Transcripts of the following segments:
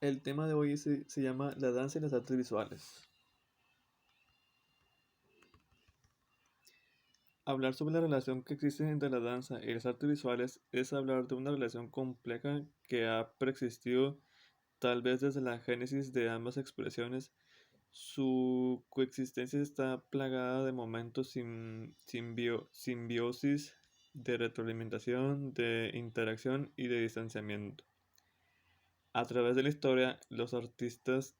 El tema de hoy se llama la danza y las artes visuales. Hablar sobre la relación que existe entre la danza y las artes visuales es hablar de una relación compleja que ha preexistido tal vez desde la génesis de ambas expresiones. Su coexistencia está plagada de momentos simbiosis, de retroalimentación, de interacción y de distanciamiento. A través de la historia, los artistas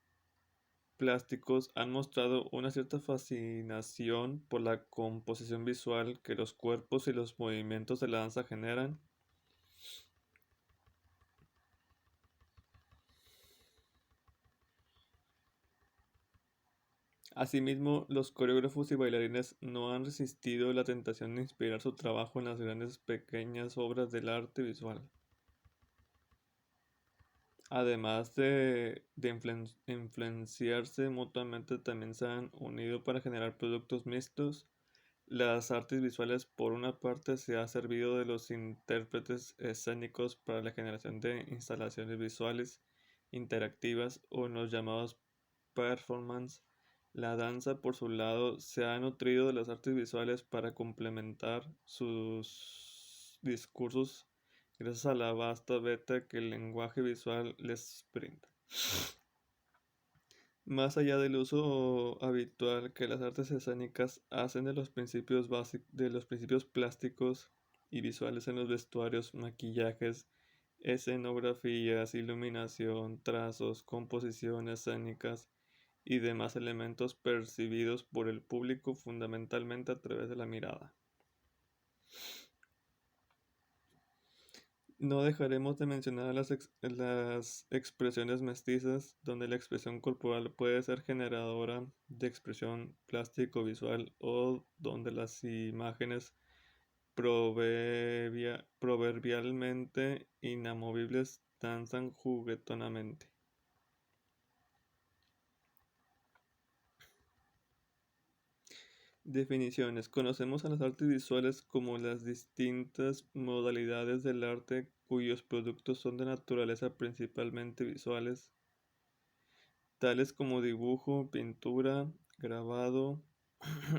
plásticos han mostrado una cierta fascinación por la composición visual que los cuerpos y los movimientos de la danza generan. Asimismo, los coreógrafos y bailarines no han resistido la tentación de inspirar su trabajo en las grandes pequeñas obras del arte visual. Además de influenciarse mutuamente, también se han unido para generar productos mixtos. Las artes visuales, por una parte, se ha servido de los intérpretes escénicos para la generación de instalaciones visuales interactivas o en los llamados performance. La danza, por su lado, se ha nutrido de las artes visuales para complementar sus discursos gracias a la vasta beta que el lenguaje visual les brinda. Más allá del uso habitual que las artes escénicas hacen de los principios básicos, de los principios plásticos y visuales en los vestuarios, maquillajes, escenografías, iluminación, trazos, composiciones escénicas y demás elementos percibidos por el público fundamentalmente a través de la mirada. No dejaremos de mencionar las expresiones mestizas, donde la expresión corporal puede ser generadora de expresión plástico-visual o donde las imágenes proverbialmente inamovibles danzan juguetonamente. Definiciones. Conocemos a las artes visuales como las distintas modalidades del arte cuyos productos son de naturaleza principalmente visuales, tales como dibujo, pintura, grabado,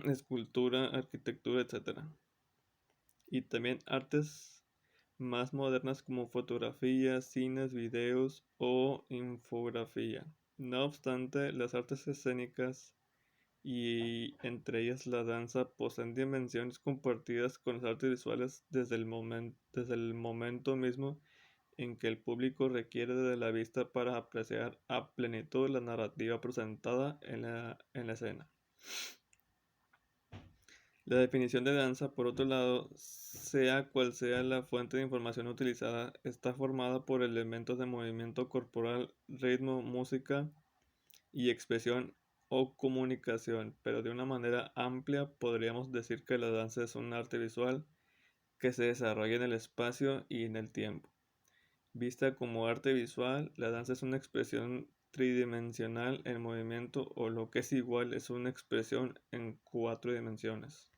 escultura, arquitectura, etc. Y también artes más modernas como fotografía, cines, videos o infografía. No obstante, las artes escénicas y entre ellas la danza poseen dimensiones compartidas con las artes visuales desde el momento mismo en que el público requiere de la vista para apreciar a plenitud la narrativa presentada en la escena. La definición de danza, por otro lado, sea cual sea la fuente de información utilizada, está formada por elementos de movimiento corporal, ritmo, música y expresión o comunicación, pero de una manera amplia podríamos decir que la danza es un arte visual que se desarrolla en el espacio y en el tiempo. Vista como arte visual, la danza es una expresión tridimensional en movimiento o lo que es igual es una expresión en cuatro dimensiones.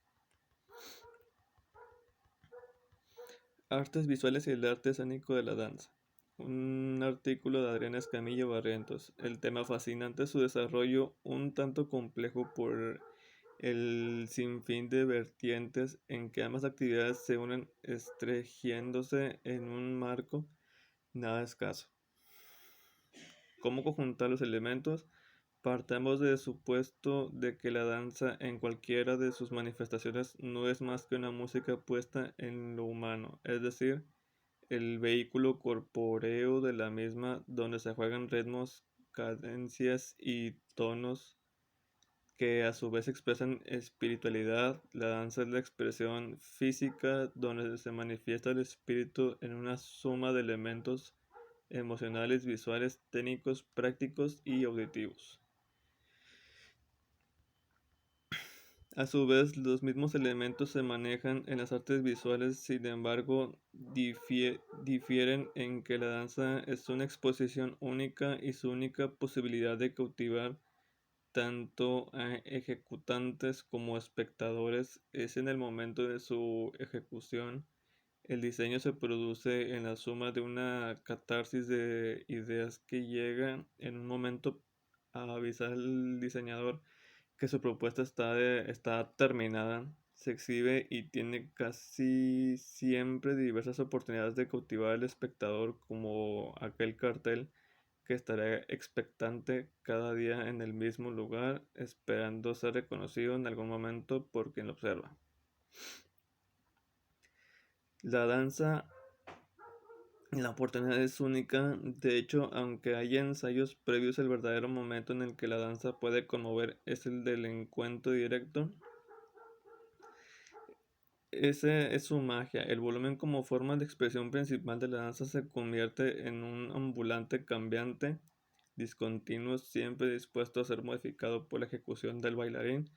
Artes visuales y el arte escénico de la danza. Un artículo de Adriana Escamillo Barrientos. El tema fascinante es su desarrollo un tanto complejo por el sinfín de vertientes en que ambas actividades se unen estregiéndose en un marco nada escaso. ¿Cómo conjuntar los elementos? Partamos del supuesto de que la danza en cualquiera de sus manifestaciones no es más que una música puesta en lo humano, es decir, el vehículo corpóreo de la misma donde se juegan ritmos, cadencias y tonos que a su vez expresan espiritualidad. La danza es la expresión física donde se manifiesta el espíritu en una suma de elementos emocionales, visuales, técnicos, prácticos y auditivos. A su vez, los mismos elementos se manejan en las artes visuales, sin embargo, difieren en que la danza es una exposición única y su única posibilidad de cautivar tanto a ejecutantes como espectadores es en el momento de su ejecución. El diseño se produce en la suma de una catarsis de ideas que llega en un momento a avisar al diseñador que su propuesta está terminada. Se exhibe y tiene casi siempre diversas oportunidades de cautivar al espectador, como aquel cartel que estará expectante cada día en el mismo lugar, esperando ser reconocido en algún momento por quien lo observa. La danza, la oportunidad es única. De hecho, aunque haya ensayos previos, el verdadero momento en el que la danza puede conmover es el del encuentro directo. Ese es su magia. El volumen como forma de expresión principal de la danza se convierte en un ambulante cambiante, discontinuo, siempre dispuesto a ser modificado por la ejecución del bailarín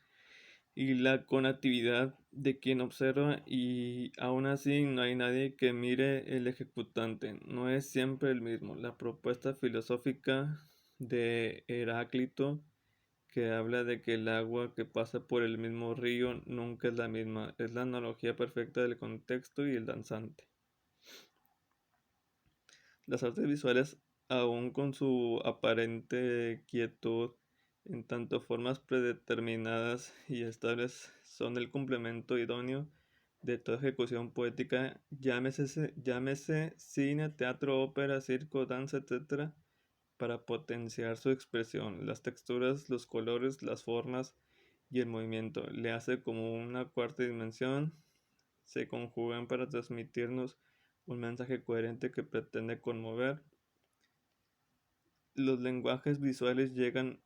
y la conactividad de quien observa, y aún así no hay nadie que mire el ejecutante. No es siempre el mismo. La propuesta filosófica de Heráclito, que habla de que el agua que pasa por el mismo río nunca es la misma, es la analogía perfecta del contexto y el danzante. Las artes visuales, aun con su aparente quietud, en tanto formas predeterminadas y estables, son el complemento idóneo de toda ejecución poética, llámese cine, teatro, ópera, circo, danza, etc., para potenciar su expresión. Las texturas, los colores, las formas y el movimiento le hace como una cuarta dimensión, se conjugan para transmitirnos un mensaje coherente que pretende conmover. Los lenguajes visuales llegan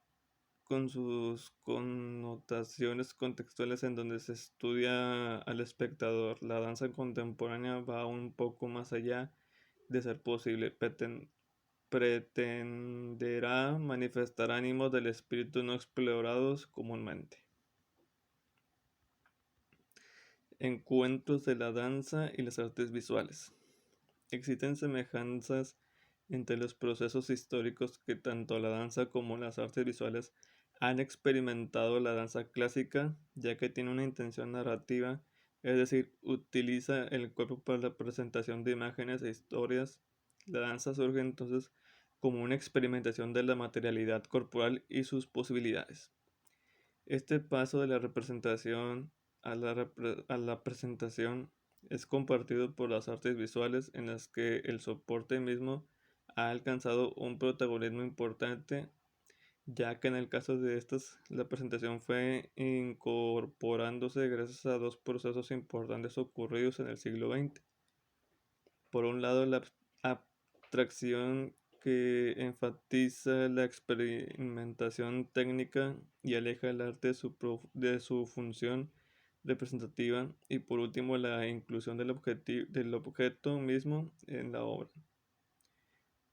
con sus connotaciones contextuales en donde se estudia al espectador. La danza contemporánea va un poco más allá de ser posible. Pretenderá manifestar ánimos del espíritu no explorados comúnmente. Encuentros de la danza y las artes visuales. Existen semejanzas entre los procesos históricos que tanto la danza como las artes visuales han experimentado. La danza clásica, ya que tiene una intención narrativa, es decir, utiliza el cuerpo para la presentación de imágenes e historias. La danza surge entonces como una experimentación de la materialidad corporal y sus posibilidades. Este paso de la representación a la presentación es compartido por las artes visuales, en las que el soporte mismo ha alcanzado un protagonismo importante, ya que en el caso de estas la presentación fue incorporándose gracias a dos procesos importantes ocurridos en el siglo XX. Por un lado, la abstracción, que enfatiza la experimentación técnica y aleja el arte de su función representativa, y por último la inclusión del objeto mismo en la obra,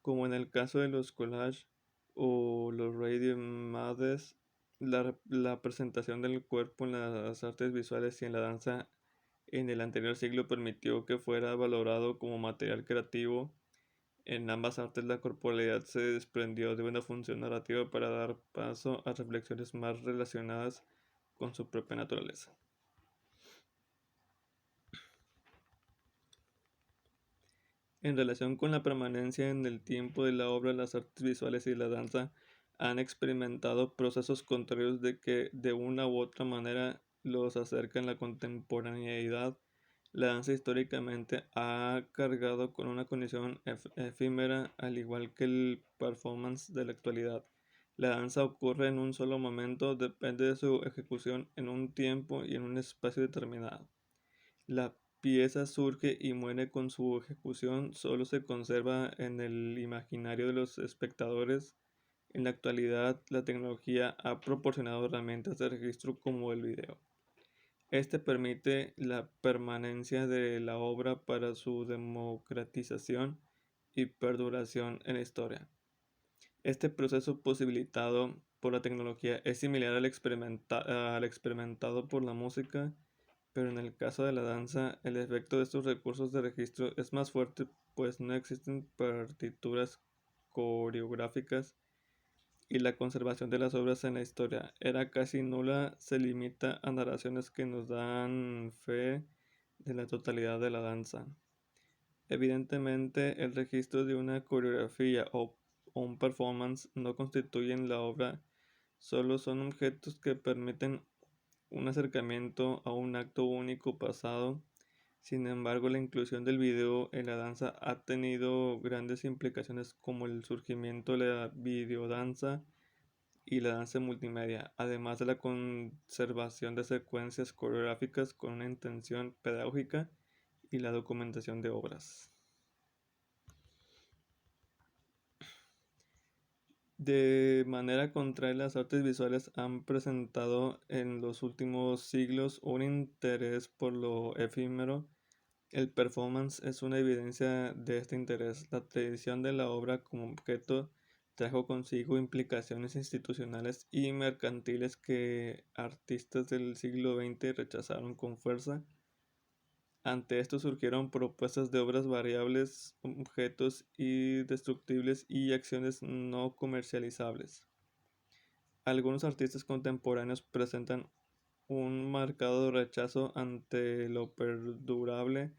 como en el caso de los collages o los ready-mades. La presentación del cuerpo en las artes visuales y en la danza en el anterior siglo permitió que fuera valorado como material creativo. En ambas artes la corporalidad se desprendió de una función narrativa para dar paso a reflexiones más relacionadas con su propia naturaleza. En relación con la permanencia en el tiempo de la obra, las artes visuales y la danza han experimentado procesos contrarios de que de una u otra manera los acercan a la contemporaneidad. La danza históricamente ha cargado con una condición efímera, al igual que el performance de la actualidad. La danza ocurre en un solo momento, depende de su ejecución en un tiempo y en un espacio determinado. La pieza surge y muere con su ejecución, solo se conserva en el imaginario de los espectadores. En la actualidad, la tecnología ha proporcionado herramientas de registro como el video. Este permite la permanencia de la obra para su democratización y perduración en la historia. Este proceso posibilitado por la tecnología es similar al experimentado por la música, pero en el caso de la danza, el efecto de estos recursos de registro es más fuerte, pues no existen partituras coreográficas y la conservación de las obras en la historia era casi nula. Se limita a narraciones que nos dan fe de la totalidad de la danza. Evidentemente, el registro de una coreografía o un performance no constituyen la obra, solo son objetos que permiten un acercamiento a un acto único pasado. Sin embargo, la inclusión del video en la danza ha tenido grandes implicaciones como el surgimiento de la videodanza y la danza multimedia, además de la conservación de secuencias coreográficas con una intención pedagógica y la documentación de obras. De manera contraria, las artes visuales han presentado en los últimos siglos un interés por lo efímero. El performance es una evidencia de este interés. La tradición de la obra como objeto trajo consigo implicaciones institucionales y mercantiles que artistas del siglo XX rechazaron con fuerza. Ante esto surgieron propuestas de obras variables, objetos indestructibles y acciones no comercializables. Algunos artistas contemporáneos presentan un marcado rechazo ante lo perdurable.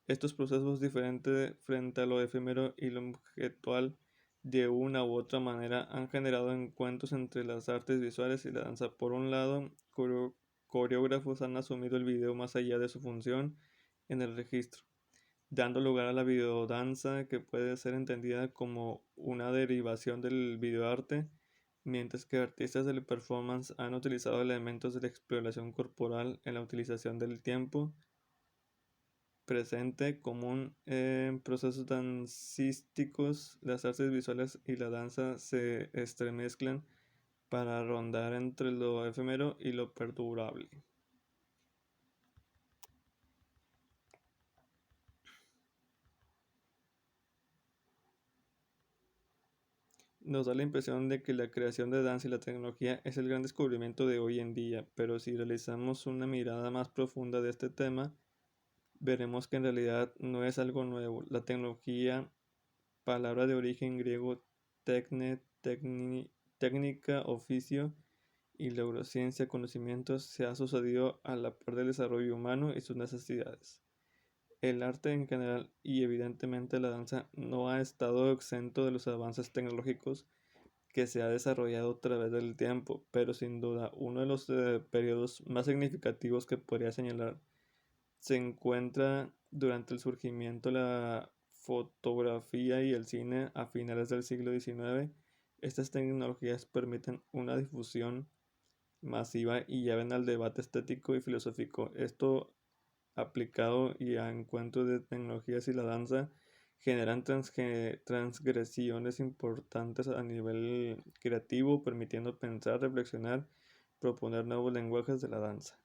Estos procesos diferentes frente a lo efímero y lo objetual de una u otra manera han generado encuentros entre las artes visuales y la danza. Por un lado, coreógrafos han asumido el video más allá de su función en el registro, dando lugar a la videodanza que puede ser entendida como una derivación del videoarte, mientras que artistas del performance han utilizado elementos de la exploración corporal en la utilización del tiempo presente común en procesos dancísticos. Las artes visuales y la danza se entremezclan para rondar entre lo efímero y lo perdurable. Nos da la impresión de que la creación de danza y la tecnología es el gran descubrimiento de hoy en día, pero si realizamos una mirada más profunda de este tema, veremos que en realidad no es algo nuevo. La tecnología, palabra de origen griego técnica, oficio y neurociencia, conocimientos, se ha sucedido a la par del desarrollo humano y sus necesidades. El arte en general y evidentemente la danza no ha estado exento de los avances tecnológicos que se ha desarrollado a través del tiempo, pero sin duda uno de los periodos más significativos que podría señalar se encuentra durante el surgimiento de la fotografía y el cine a finales del siglo XIX. Estas tecnologías permiten una difusión masiva y llevan al debate estético y filosófico. Esto aplicado y a encuentro de tecnologías y la danza generan transgresiones importantes a nivel creativo, permitiendo pensar, reflexionar, proponer nuevos lenguajes de la danza.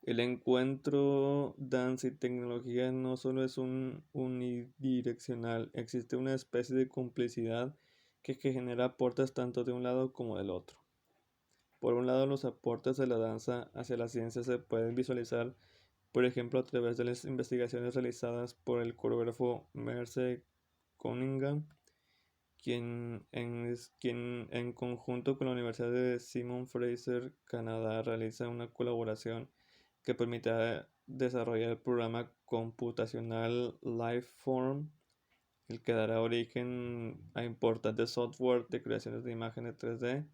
El encuentro danza y tecnología no solo es unidireccional, existe una especie de complicidad que genera aportes tanto de un lado como del otro. Por un lado, los aportes de la danza hacia la ciencia se pueden visualizar, por ejemplo, a través de las investigaciones realizadas por el coreógrafo Merce Cunningham, quien en conjunto con la Universidad de Simon Fraser, Canadá, realiza una colaboración que permite desarrollar el programa computacional Lifeform, el que dará origen a importantes software de creaciones de imágenes 3D.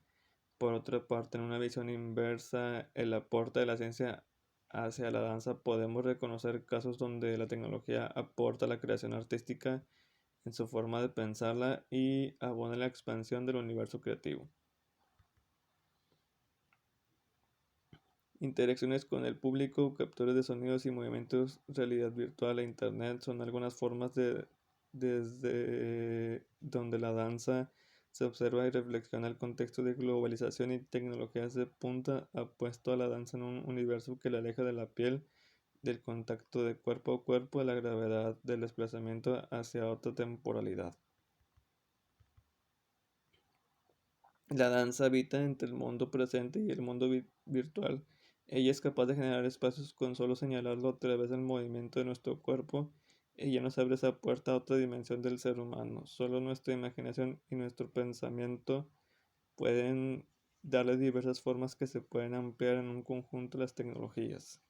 Por otra parte, en una visión inversa, el aporte de la ciencia hacia la danza, podemos reconocer casos donde la tecnología aporta la creación artística en su forma de pensarla y abona la expansión del universo creativo. Interacciones con el público, capturas de sonidos y movimientos, realidad virtual e internet son algunas formas desde donde la danza se observa y reflexiona el contexto de globalización y tecnologías de punta ha puesto a la danza en un universo que la aleja de la piel, del contacto de cuerpo a cuerpo, de la gravedad del desplazamiento hacia otra temporalidad. La danza habita entre el mundo presente y el mundo virtual. Ella es capaz de generar espacios con solo señalarlo a través del movimiento de nuestro cuerpo. Ella nos abre esa puerta a otra dimensión del ser humano. Solo nuestra imaginación y nuestro pensamiento pueden darle diversas formas que se pueden ampliar en un conjunto de las tecnologías.